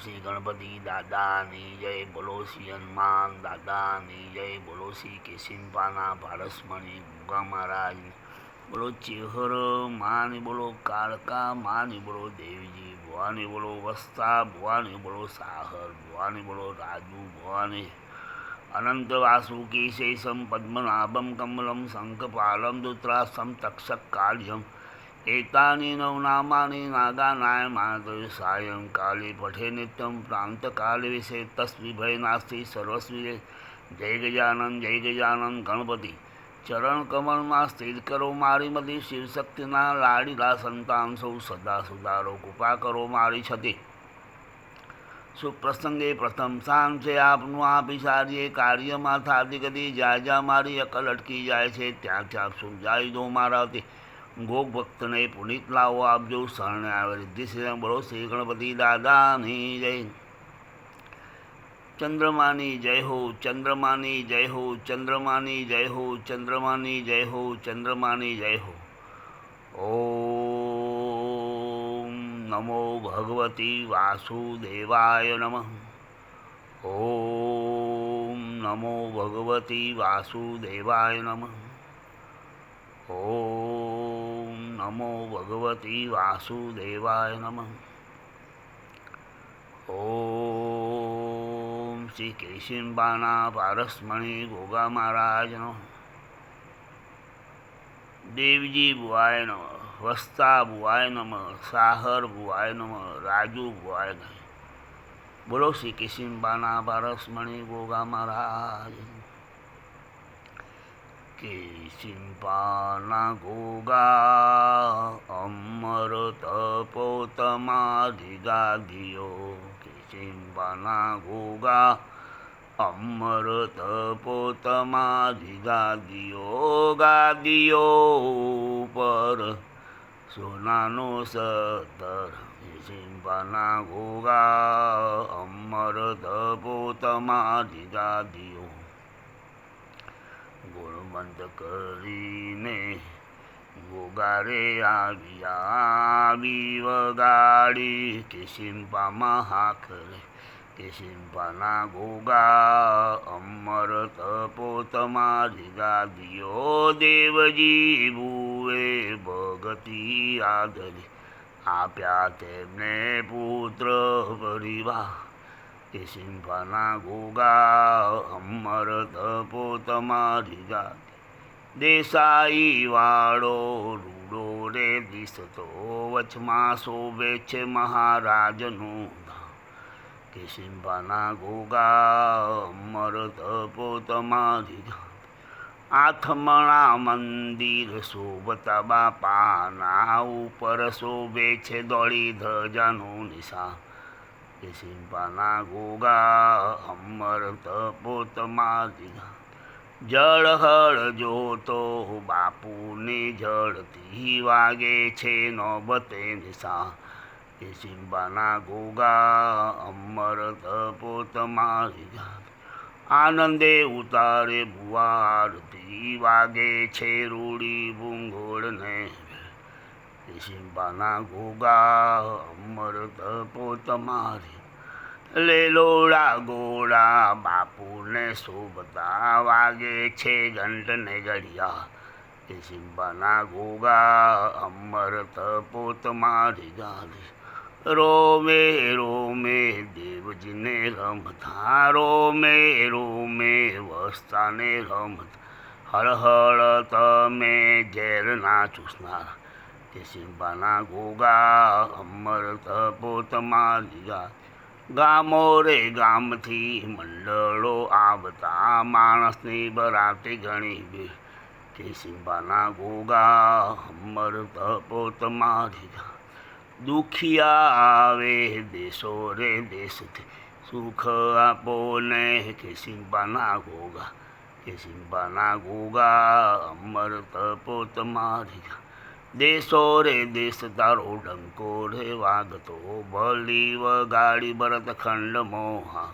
શ્રી ગણપતિ દાદાની જય, બોલો શ્રી હનુમાન દાદાની જય, બોલો શ્રી કેશિંપાના પારસમણી ગુગા મહારાજ, બોલો ચેહર માની, બોલો કાળકા માની, બોલો દેવજી ભવાની, બોલો વસ્તા ભવાની, બોલો સાહર ભવાની, બોલો રાજુ ભવાની, અનંત વાસુકી શેષમ પદ્મનાભમ કમલમ શંખપાલમ દુત્રાસમ તક્ષક કાળ્યમ એતાની નવનામાની નાગાનાય માતૃ સાયંકાલે પઠે નિત્યમ પ્રાંતકાલે વિશે તસ્વી ભય નાસ્તિ સર્વસ્વી. જય ગજાનન ગણપતિ ચરણ કમળમાં સ્થિર કરો મારી મતી, શિવશક્તિના લાડીલા સંતાન સૌ સદા સુધારો, કૃપા કરો મારી છતી. સુપ્રસંગે પ્રથમ સ્થાન છે આપનું, આપી સારીએ કાર્યમાં થાતી ગતિ, જ્યાં જ્યાં મારી અકલ અટકી જાય છે ત્યાં ત્યાં સુલઝાવી દો મારાથી. ગોગ ભક્તને પુનિત લાવો આપજો, શરણે આવે રિદ્ધિ શ્રી, બોલો શ્રી ગણપતિ દાદાની જય. ચંદ્રમાની જય હો, ચંદ્રમાની જય હો, ચંદ્રમાની જય હો, ચંદ્રમાની જય હો, ચંદ્રમાની જય હો. ઓમ નમો ભગવતી વાસુદેવાય નમઃ. ઓમ નમો ભગવતી વાસુદેવાય નમઃ. ઓમ નમો ભગવતી વાસુદેવાય નમઃ. ઓમ શ્રી કેશિંપાના પારસમણી ગોગા મહારાજનો, દેવજી ભુવાય નમઃ, વસ્તા ભુવાય નમઃ, સાહર ભુવાય નમઃ, રાજુ ભુવાય નમઃ. બોલો શ્રી કેશિંપાના પારસમણી ગોગા મહારાજ. કેશિંપાના ગોગા અમૃત પોતમારી ગાદીઓ, કેશિંપાના ગોગા અમૃત પોતમારી ગાદીઓ, ગાદીઓ પર સોનાનો સતર. કેશિંપાના ગોગા અમૃત પોતમારી ગાદીઓ, ગુણવંત કરીને ગોગારે આવી વગાડી, કેશિંપામાં હાખરે. કેશિંપાના ગોગા અમૃત પોતમારી ગાદીઓ, દેવજી ભુવે ભગતી આદરી, આપ્યા તેમને પુત્ર પરિવાર. કેશિંપાના ગોગા અમૃત પોતમારી ગાદી, દેસાઈ વાળો રૂડો રે દિસતો, વચમાં શોભે છે મહારાજનું ધામ. કેશિંપાના ગોગા અમૃત પોતમારી ગાદી, આથમણા મંદિર શોભતા બાપાના, ઉપર શોભે છે દોડી ધજાનું નિશાન. કેશિંપાના ગોગા અમૃત પોતમારી ગાદી, જળહળ જોતો બાપુની જળતી, વાગે છે નોબતે નિશાન. કેશિંપાના ગોગા અમૃત પોતમારી ગાદી, આનંદે ઉતારે ભુવા આરતી, વાગે છે રૂડી ભૂંગોળને. કેશિંપાના ગોગા અમૃત પોતમારી, લેલોડા ગોળા બાપુને શોભતા, વાગે છે ઘંટને ઘડિયા. કેશિંપાના ગોગા અમૃત પોતમારી ગાદી, રોમે રોમે દેવજીને રમતા, રોમે રોમે વસ્તાને રમતા, હળહળ તમે ઝેરના ચૂસનારા. કેશિંપાના ગોગા અમૃત પોતમારી ગાદી, ગામો રે ગામથી મંડળો આવતા, માણસની બરાતી ઘણી ભીડ. કેશિંપાના ગોગા અમૃત પોતમારી ગાદી, દુખિયા આવે દેશો રે દેશથી, સુખ આપો ને કેશિંપાના ગોગા. કેશિંપાના ગોગા અમૃત પોતમારી ગાદી, દેશો રે દેશ તારો ડંકો રે વાગતો, ભલી વગાડી ભરતખંડ મોહા.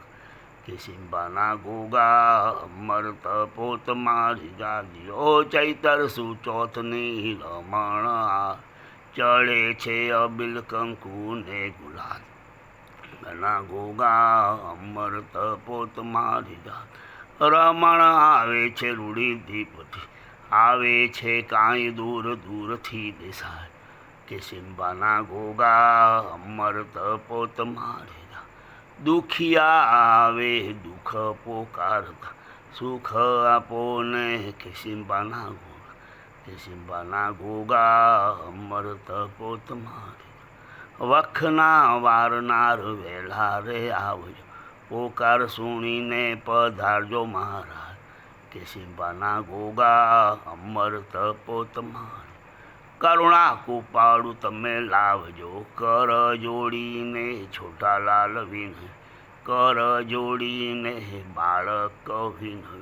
કેશિંપાના ગોગા અમૃત પોતમારી ગાદી, ઓ ચૈતર સુચોથની રમણ, ચડે છે અબિલ કંકુ ને ગુલાલ. ઘના ગોગા અમૃત પોત મારી જાત રમણ આવે છે રૂઢિધિપતિ આવે છે કાંઈ દૂર દૂરથી દેસાય કે સિંબાના ગોગા અમૃત પોત મારી જાત દુખિયા આવે દુઃખ પોકારતા સુખ આપો ને કે સિંબાના ગોગા કે સિંબાના ગોગા અમૃત પોત મારી વખના વારનાર વહેલા રે આવજો પોકાર સુણીને પધારજો મહારાજ કે સિંબાના ગોગા અમૃત પોત મારી કરુણા કૃપાળુ તમે લાવજો કર જોડીને છોટાલાલ વિનય કર જોડીને બાળક વિનવે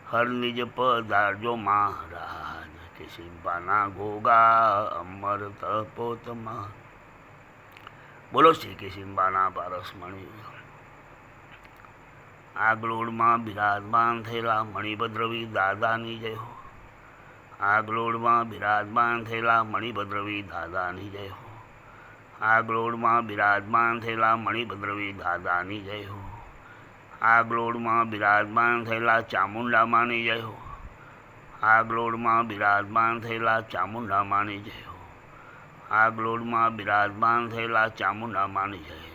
હર નિજ પધારજો મહારાજ કે સિંબાના ગોગા અમૃત પોત મારી બોલો શ્રી કે સિંબાના પારસમણી આગલોડમાં બિરાજમાન થયેલા મણિભદ્રવી દાદાની જય હો આગલોડમાં બિરાજમાન થયેલા મણિભદ્રવી દાદાની જય હો આગલોડમાં બિરાજમાન થયેલા મણિભદ્રવી દાદાની જય હો આગલોડમાં બિરાજમાન થયેલા ચામુંડામાની જય હો આગલોડમાં બિરાજમાન થયેલા ચામુંડામાની જય હો આગલોડમાં બિરાજમાન થયેલા ચામુંડામાની જય હો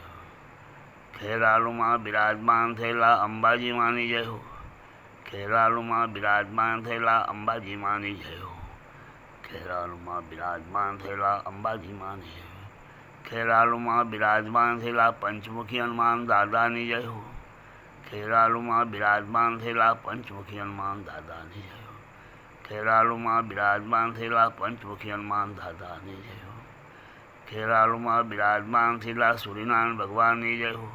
ખેરાલુમાં બિરાજમાન થયેલા અંબાજી માની જય હો ખેરાલુમાં બિરાજમાન થયેલા અંબાજી માની જય હો ખેરાલુમાં બિરાજમાન થયેલા અંબાજી માની જય હો ખેરાલુમાં બિરાજમાન થયેલા પંચમુખી હનુમાન દાદાની જય હો ખેરાલુમાં બિરાજમાન થયેલા પંચમુખી હનુમાન દાદાની જય હો ખેરાલુમાં બિરાજમાન થયેલા પંચમુખી હનુમાન દાદાની જય હો ખેરાલુમાં બિરાજમાન થયેલા સૂર્યનારાયણ ભગવાનની જય હો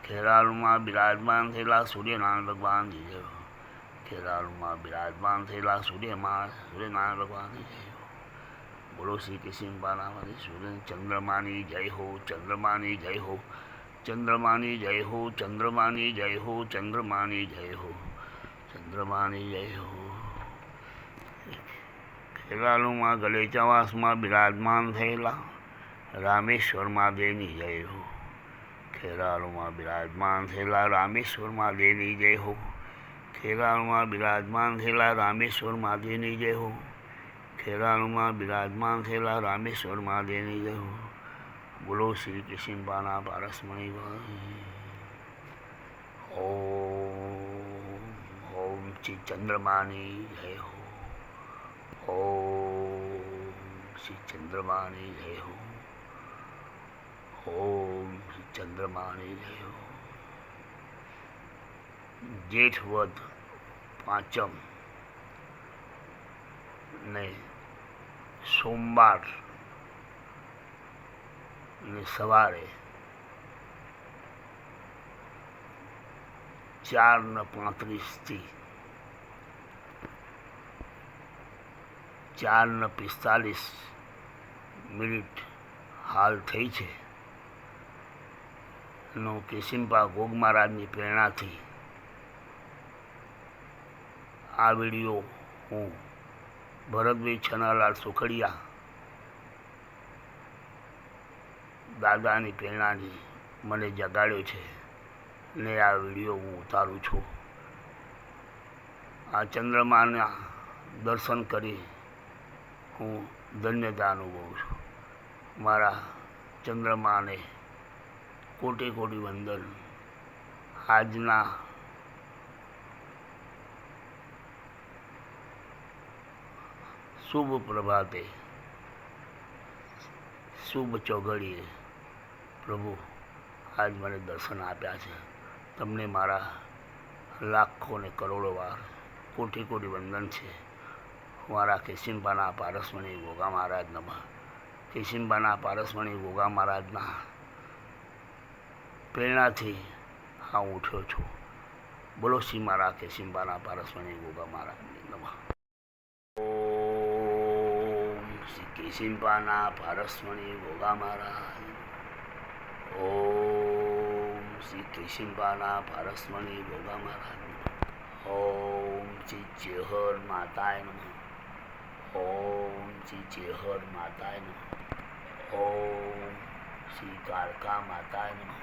ખેરાલુમાં બિરાજમાન થયેલા સૂર્યનારાયણ ભગવાનની જય હો ખેરાલુમાં બિરાજમાન થયેલા સૂર્યનારાયણ ભગવાનની જય હો બોલો શ્રી કિશનબાનાવાળી સૂર્ય ચંદ્રમાની જય હો ચંદ્રમાની જય હો ચંદ્રમાની જય હો ચંદ્રમાની જય હો ચંદ્રમાની જય હો ચંદ્રમાની જય હો ખેરાલુમાં ગલેચાવાસમાં બિરાજમાન થયેલા રામેશ્વર મહાદેવની જય હો ખેરાલુમાં બિરાજમાન થયેલા રામેશ્વર મહાદેવની જય હો ખેરાલુમાં બિરાજમાન થયેલા રામેશ્વર મહાદેવની જય હો ખેરાલુમાં બિરાજમાન થયેલા રામેશ્વર મહાદેવની જય હો બોલો શ્રી કિશનબાના પારસમણી ઓમ ઓમ શ્રી ચંદ્રમાની જય હો ઓમ શ્રી ચંદ્રમાની જય હો ઓમ શ્રી ચંદ્રમાની જય હો જેઠ વદ પાંચમ ને સોમવાર ને સવારે 4:35 4:45 હાલ થઈ છે નો કેશિંપા ગોગ મહારાજની પ્રેરણાથી આ વિડીયો હું ભરતભાઈ છનાલાલ સુખડિયા દાદાની પ્રેરણાની મને જગાડ્યો છે ને આ વિડીયો હું ઉતારું છું આ ચંદ્રમાના દર્શન કરી હું ધન્યતા અનુભવું છું મારા ચંદ્રમાને કોટી કોટી વંદન આજના શુભ પ્રભાતે શુભ ચોઘડીએ પ્રભુ આજ મને દર્શન આપ્યા છે તમને મારા લાખો ને કરોડો વાર કોટી કોટી વંદન છે મારા કેશિંબાના પારસમણી ગોગા મહારાજ નમઃ કેશિંબાના પારસમણી ગોગા મહારાજના પ્રેરણાથી હું ઉઠ્યો છું બોલો શ્રી મારા કેશિંબાના પારસમણી ગોગા મહારાજની નમઃ ઓમ શ્રી કેશિંબાના પારસમણી ગોગા મહારાજ ઓમ શ્રી કેશિંબાના પારસમણી ગોગા મહારાજ ઓમ શ્રી ચેહર માતાય નમઃ ઓમ શ્રી ચેહર માતાય નમઃ ઓમ શ્રી કાળકા માતાય નમઃ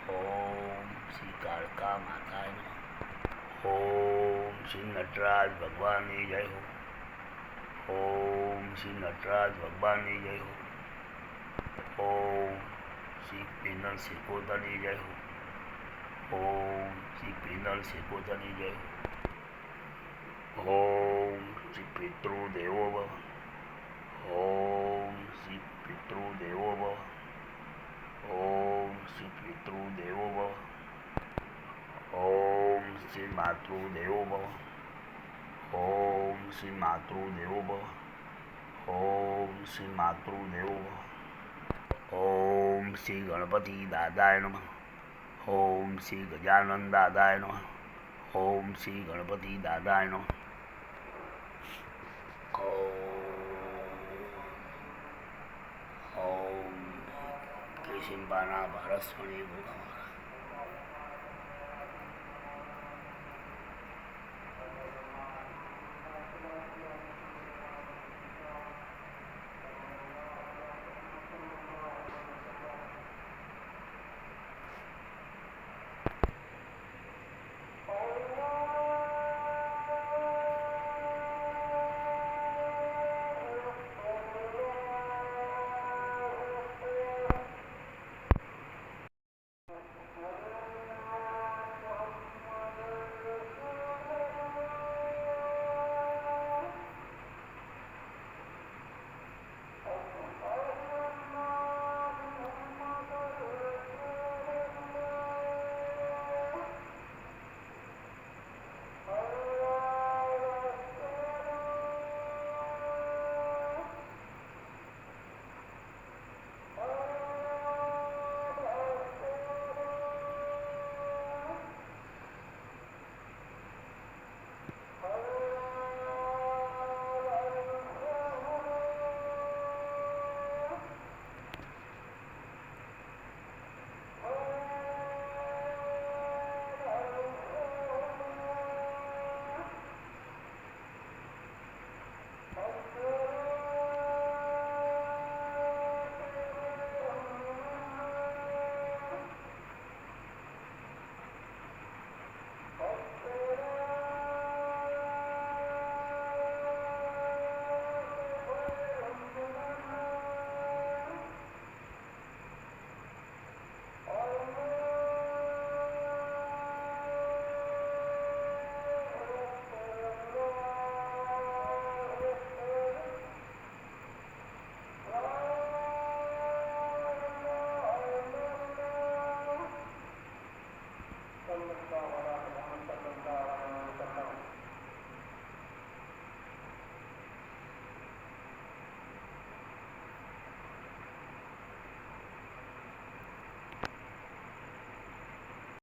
ઓમ શ્રી કાળકા માતાય નમઃ. ઓમ શ્રી નટરાજ ભગવાનની જય હો. ઓમ શ્રી નટરાજ ભગવાનની જય હો. ઓમ શ્રી પિનલ શિકોતરની જય હો. ઓમ શ્રી પિનલ શિકોતરની જય હો. ઓમ શ્રી પિતૃદેવો ભવ. ઓમ શ્રી પિતૃદેવો ભવ. ઓમ શ્રી પિતૃદેવો ભવ. ઓમ શ્રી માતૃદેવો ભવ. ઓમ શ્રી માતૃદેવો ભવ. ઓમ શ્રી માતૃદેવો ભવ. ઓમ શ્રી ગણપતિ દાદાય નમઃ. ઓમ શ્રી ગજાનંદ દાદાય નમઃ. ઓમ શ્રી ગણપતિ દાદાય નમઃ. ઓમ કેશિંબાના ભારસ્મણી ભૂગમાં